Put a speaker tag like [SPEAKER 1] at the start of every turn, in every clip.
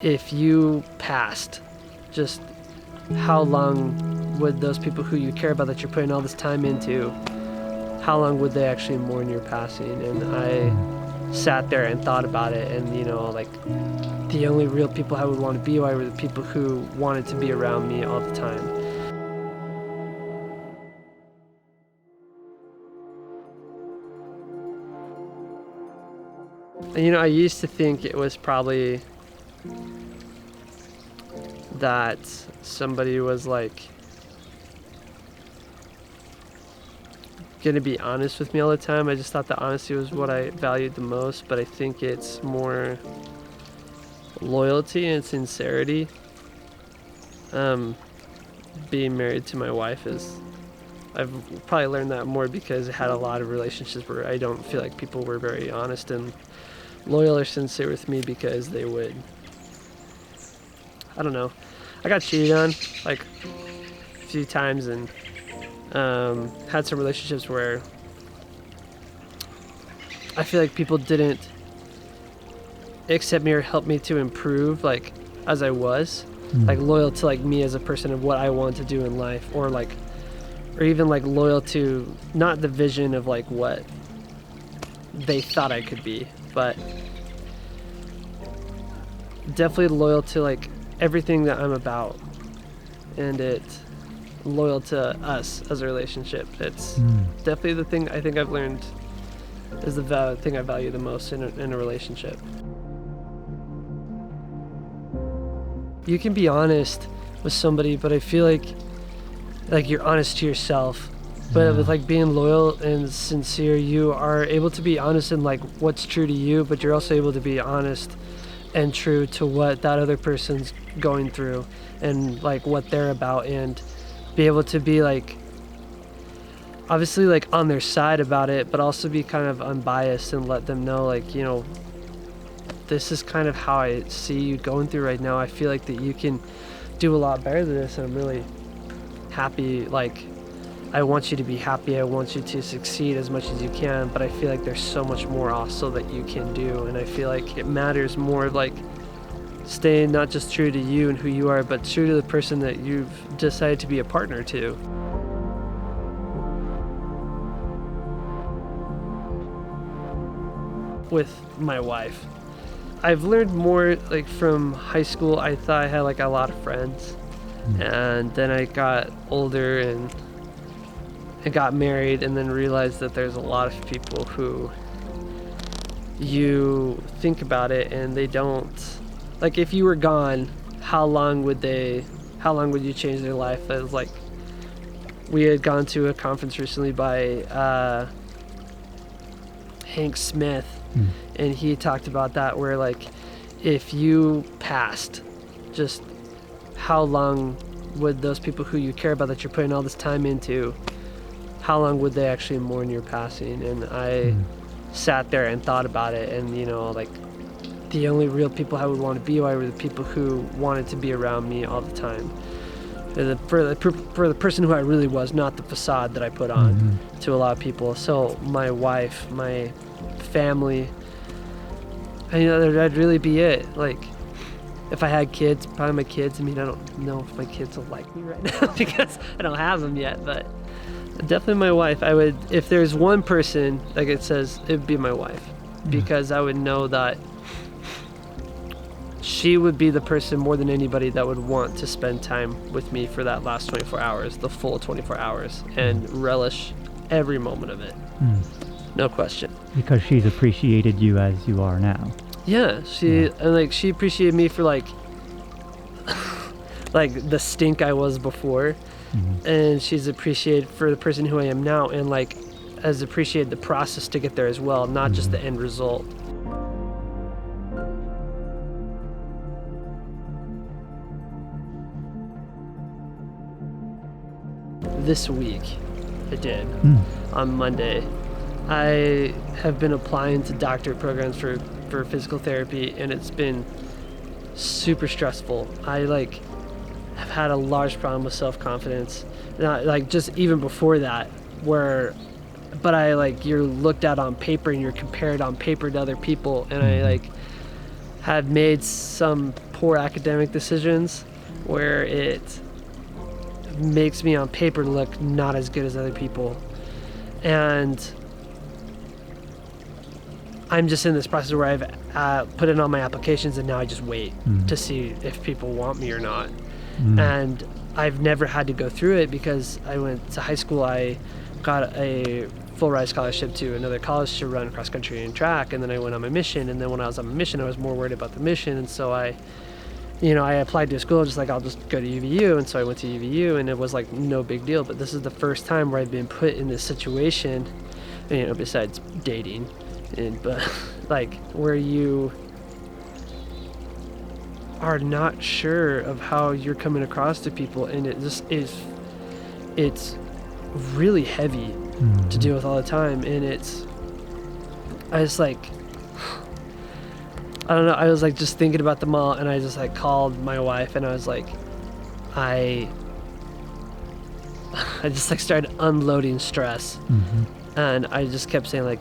[SPEAKER 1] If you passed, just how long would those people who you care about that you're putting all this time into, how long would they actually mourn your passing? And I sat there and thought about it, and like the only real people I would want to be with were the people who wanted to be around me all the time. And I used to think it was probably that somebody was like gonna be honest with me all the time. I just thought that honesty was what I valued the most, but I think it's more loyalty and sincerity. Being married to my wife I've probably learned that more because I had a lot of relationships where I don't feel like people were very honest and loyal or sincere with me because they would, I don't know. I got cheated on like a few times and had some relationships where I feel like people didn't accept me or help me to improve like as I was, like loyal to like me as a person of what I want to do in life, or even like loyal to not the vision of like what they thought I could be, but definitely loyal to like everything that I'm about, and loyal to us as a relationship. It's definitely the thing I think I've learned is the thing I value the most in a relationship. You can be honest with somebody, but I feel like you're honest to yourself. But with like being loyal and sincere, you are able to be honest in like what's true to you, but you're also able to be honest and true to what that other person's going through and like what they're about, and be able to be like obviously like on their side about it, but also be kind of unbiased and let them know like, this is kind of how I see you going through right now. I feel like that you can do a lot better than this, and I'm really happy. Like, I want you to be happy. I want you to succeed as much as you can, but I feel like there's so much more also that you can do, and I feel like it matters more like staying not just true to you and who you are, but true to the person that you've decided to be a partner to. With my wife, I've learned more like from high school. I thought I had like a lot of friends, and then I got older and I got married, and then realized that there's a lot of people who you think about it and they don't, like if you were gone, how long would you change their life? It was like, we had gone to a conference recently by Hank Smith, and he talked about that, where like if you passed, just how long would those people who you care about that you're putting all this time into, how long would they actually mourn your passing? And I sat there and thought about it, and like the only real people I would want to be with were the people who wanted to be around me all the time. For the person who I really was, not the facade that I put on to a lot of people. So my wife, my family, and that'd really be it. Like, if I had kids, probably my kids. I mean, I don't know if my kids will like me right now because I don't have them yet, but definitely my wife. I would, if there's one person, like it says, it would be my wife, because I would know that she would be the person more than anybody that would want to spend time with me for that last 24 hours, the full 24 hours, and relish every moment of it. No question.
[SPEAKER 2] Because she's appreciated you as you are now.
[SPEAKER 1] Yeah, and like she appreciated me for like like the stink I was before, and she's appreciated for the person who I am now, and like has appreciated the process to get there as well, not just the end result. This week, I did. On Monday, I have been applying to doctorate programs for physical therapy, and it's been super stressful. I like have had a large problem with self-confidence, not like just even before that, but I like, you're looked at on paper and you're compared on paper to other people, and I like have made some poor academic decisions where it makes me on paper look not as good as other people. And I'm just in this process where I've put in all my applications, and now I just wait to see if people want me or not. And I've never had to go through it because I went to high school. I got a full ride scholarship to another college to run cross country and track, and then I went on my mission. And then when I was on my mission, I was more worried about the mission, and so I applied to a school just like, I'll just go to UVU. And so I went to UVU, and it was like no big deal. But this is the first time where I've been put in this situation, besides dating, but like where you are not sure of how you're coming across to people, and it just it's really heavy to deal with all the time. And I was like, I don't know, I was like just thinking about them all, and I just like called my wife, and I was like, I just like started unloading stress. And I just kept saying like,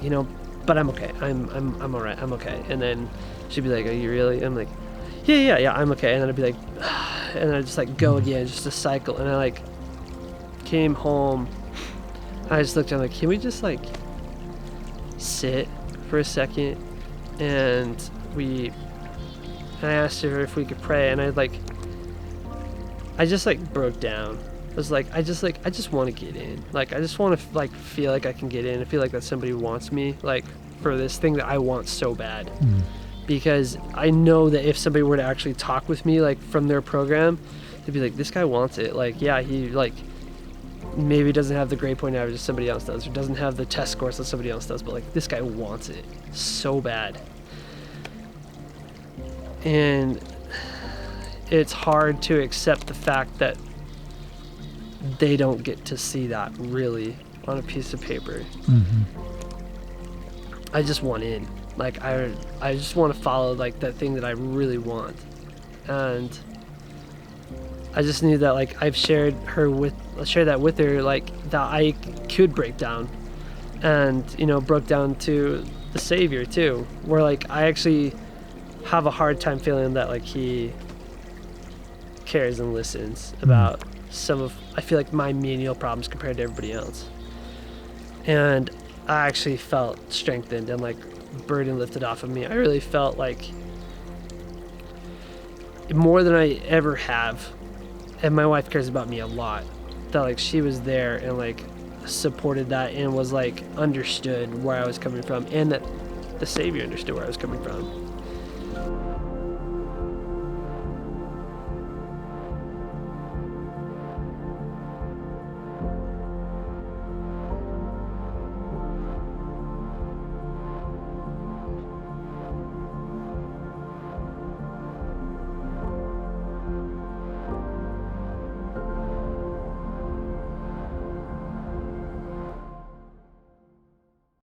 [SPEAKER 1] but I'm okay, I'm all right, I'm okay. And then she'd be like, are you really? I'm like, yeah, I'm okay. And then I'd be like, and I'd just like go again, just a cycle. And I like came home, I just looked at him like, can we just like sit for a second? And I asked her if we could pray, and I just like broke down. I was like, I just want to get in. Like, I just want to like feel like I can get in. I feel like that somebody wants me, like, for this thing that I want so bad. Because I know that if somebody were to actually talk with me, like, from their program, they'd be like, this guy wants it. Like, yeah, he like maybe doesn't have the grade point average that somebody else does, or doesn't have the test scores that somebody else does, but like this guy wants it so bad. And it's hard to accept the fact that they don't get to see that really on a piece of paper. I just want in. Like, I just want to follow like that thing that I really want. And I just knew that like I've shared that with her, like that I could break down, and broke down to the Savior too, where like I actually have a hard time feeling that like he cares and listens about I feel like my menial problems compared to everybody else. And I actually felt strengthened and like burden lifted off of me. I really felt like more than I ever have. And my wife cares about me a lot, that like she was there and like supported that and was like understood where I was coming from, and that the Savior understood where I was coming from.